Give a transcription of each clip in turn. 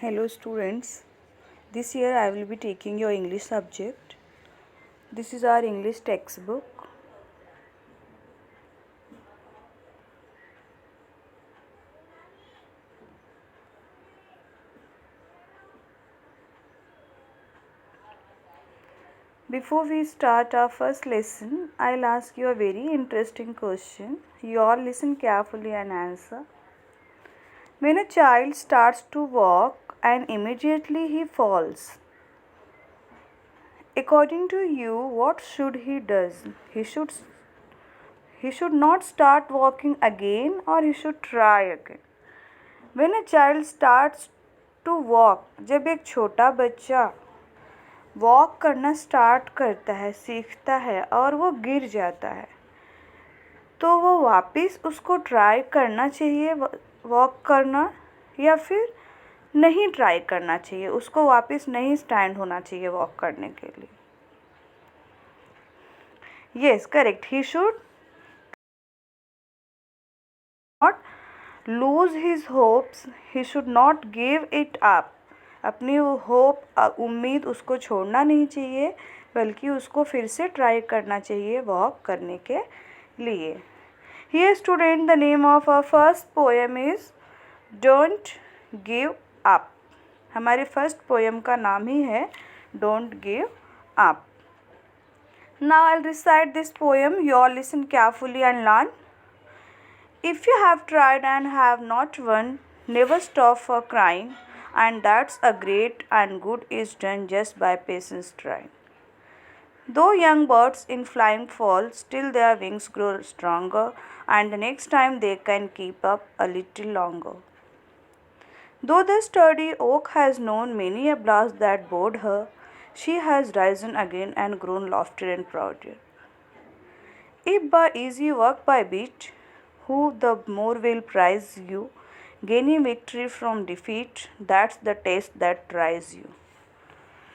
Hello students, this year I will be taking your English subject. This is our English textbook. Before we start our first lesson, I'll ask you a very interesting question. You all listen carefully and answer. When a child starts to walk and immediately he falls, according to you, what should he do? He should not start walking again or he should try again. When a child starts to walk, जब एक छोटा बच्चा walk करना start करता है, सीखता है और वो गिर जाता है, तो वो वापस उसको ट्राई करना चाहिए वॉक करना या फिर नहीं ट्राई करना चाहिए, उसको वापस नहीं स्टैंड होना चाहिए वॉक करने के लिए. Yes correct, he should not lose his hopes, he should not give it up. अपनी होप उम्मीद उसको छोड़ना नहीं चाहिए, बल्कि उसको फिर से ट्राई करना चाहिए वॉक करने के लिए. Here student, the name of our first poem is don't give up. हमारे फर्स्ट पोएम का नाम ही है don't give up. Now I will recite this poem. You all listen carefully and learn. If you have tried and have not won, never stop for crying, and that's a great and good is done just by patience trying. Though young birds in flying fall, still their wings grow stronger, and the next time they can keep up a little longer. Though the sturdy oak has known many a blast that bored her, she has risen again and grown loftier and prouder. If by easy work by beat, who the more will prize you, gaining victory from defeat, that's the test that tries you.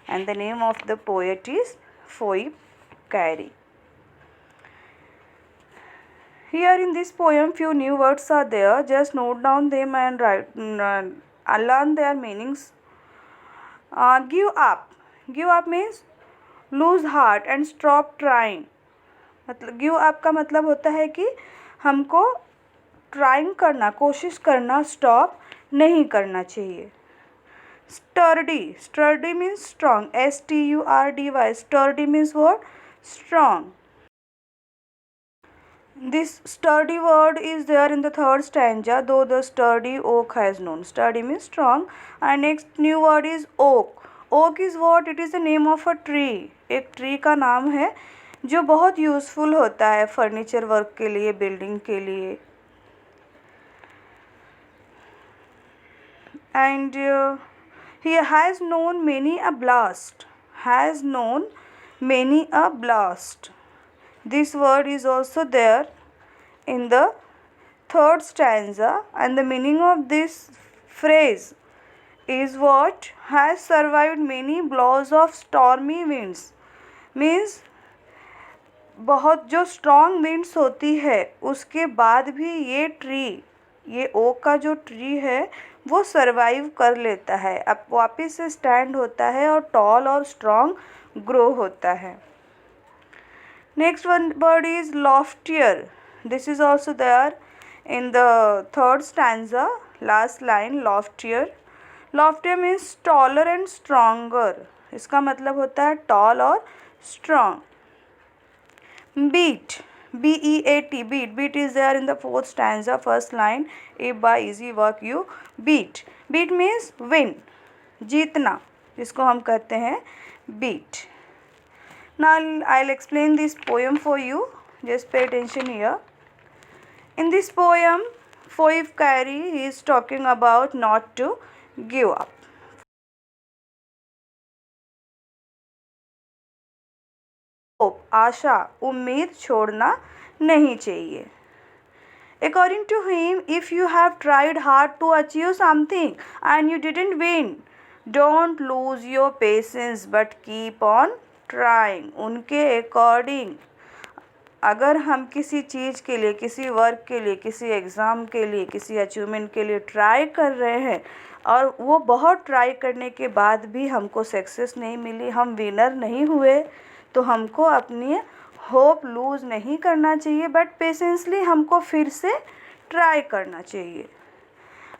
And the name of the poet is Phoebe Carey. Here in this poem, few new words are there. Just note down them and learn their meanings. Give up. Give up means lose heart and stop trying. मतलब give up का मतलब होता है कि हमको trying करना, कोशिश करना स्टॉप नहीं करना चाहिए. Sturdy, sturdy means strong, STURDY. Sturdy means word strong. This sturdy word is there in the third stanza, though the sturdy oak has known. Sturdy means strong. And next new word is oak. Oak is what? It is the name of a tree. एक tree का नाम है जो बहुत useful होता है furniture work के लिए, बिल्डिंग के लिए. And he has known many a blast. Has known many a blast. This word is also there in the third stanza, and the meaning of this phrase is what? Has survived many blows of stormy winds. Means बहुत जो strong winds होती है उसके बाद भी ये tree, ये okay का जो ट्री है वो सरवाइव कर लेता है, अब वापस से स्टैंड होता है और टॉल और स्ट्रॉन्ग ग्रो होता है. Next one word is loftier. This is also there in the third stanza, last line. Loftier, loftier means taller and stronger. इसका मतलब होता है टॉल और strong. Beat, BEAT, beat. Beat is there in the fourth stanza, first line. If by easy work you beat. Beat means win, जीतना, जिसको हम कहते हैं beat. Now I'll explain this poem for you. Just pay attention here. In this poem, Phoebe Carey is talking about not to give up. आशा, उम्मीद छोड़ना नहीं चाहिए. According to him, if you have tried hard to achieve something and you didn't win, don't lose your patience but keep on trying. उनके according अगर हम किसी चीज़ के लिए, किसी वर्क के लिए, किसी एग्ज़ाम के लिए, किसी अचीवमेंट के लिए ट्राई कर रहे हैं और वो बहुत ट्राई करने के बाद भी हमको सक्सेस नहीं मिली, हम विनर नहीं हुए, तो हमको अपनी होप लूज़ नहीं करना चाहिए, बट पेशेंसली हमको फिर से ट्राई करना चाहिए।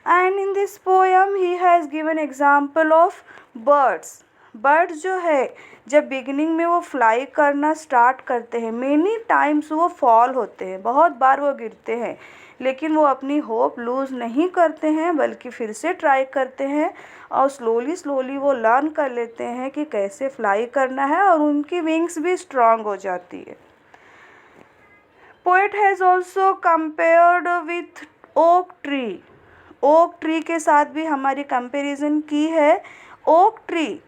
And in this poem he has given example of birds. Birds जो है जब बिगिनिंग में वो फ्लाई करना स्टार्ट करते हैं, मेनी टाइम्स वो फॉल होते हैं, बहुत बार वो गिरते हैं, लेकिन वो अपनी होप लूज़ नहीं करते हैं, बल्कि फिर से ट्राई करते हैं और स्लोली स्लोली वो लर्न कर लेते हैं कि कैसे फ्लाई करना है, और उनकी विंग्स भी स्ट्रांग हो जाती है। Poet has also compared with oak tree. Oak tree के साथ भी हमारी कंपैरिजन की है। ओक ट्री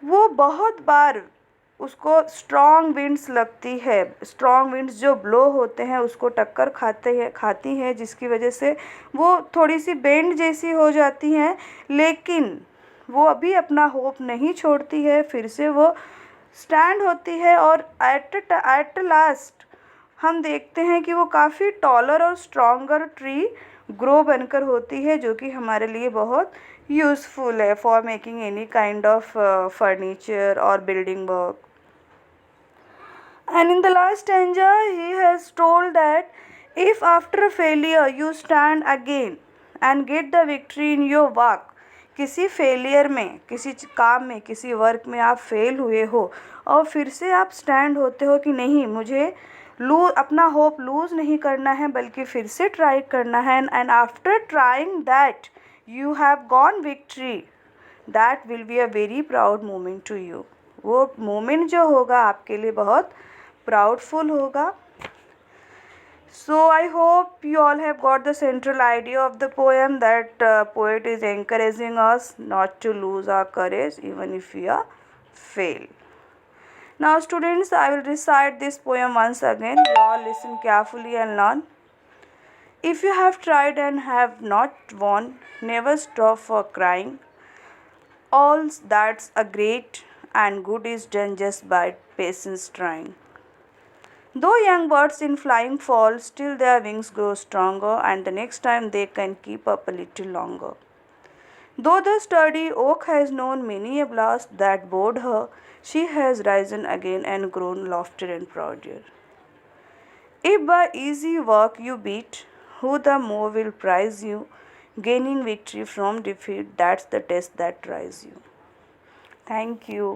वो बहुत बार उसको स्ट्रॉन्ग विंड्स लगती है, स्ट्रॉन्ग विंड्स जो ब्लो होते हैं उसको टक्कर खाती हैं, जिसकी वजह से वो थोड़ी सी बेंड जैसी हो जाती हैं, लेकिन वो अभी अपना होप नहीं छोड़ती है, फिर से वो स्टैंड होती है, और एट लास्ट हम देखते हैं कि वो काफ़ी टॉलर और स्ट्रॉन्गर ट्री ग्रो बनकर होती है, जो कि हमारे लिए बहुत यूज़फुल है for making any kind of furniture और building work. And in the last stanza, he has told that if after failure you stand again and get the victory in your work, किसी failure में, किसी काम में, किसी work में आप fail हुए हो और फिर से आप स्टैंड होते हो कि नहीं, मुझे अपना होप लूज़ नहीं करना है, बल्कि फिर से ट्राई करना है, and after trying that you have gone victory, that will be a very proud moment to you. वो मोमेंट जो होगा आपके लिए बहुत proudful होगा। So I hope you all have got the central idea of the poem, that poet is encouraging us not to lose our courage even if we are fail. Now students, I will recite this poem once again. You all listen carefully and learn. If you have tried and have not won, never stop for crying. All that's a great and good is done just by patience trying. Though young birds in flying fall, still their wings grow stronger, and the next time they can keep up a little longer. Though the sturdy oak has known many a blast that bored her, she has risen again and grown loftier and prouder. If by easy work you beat, who the more will prize you, gaining victory from defeat, that's the test that tries you. Thank you.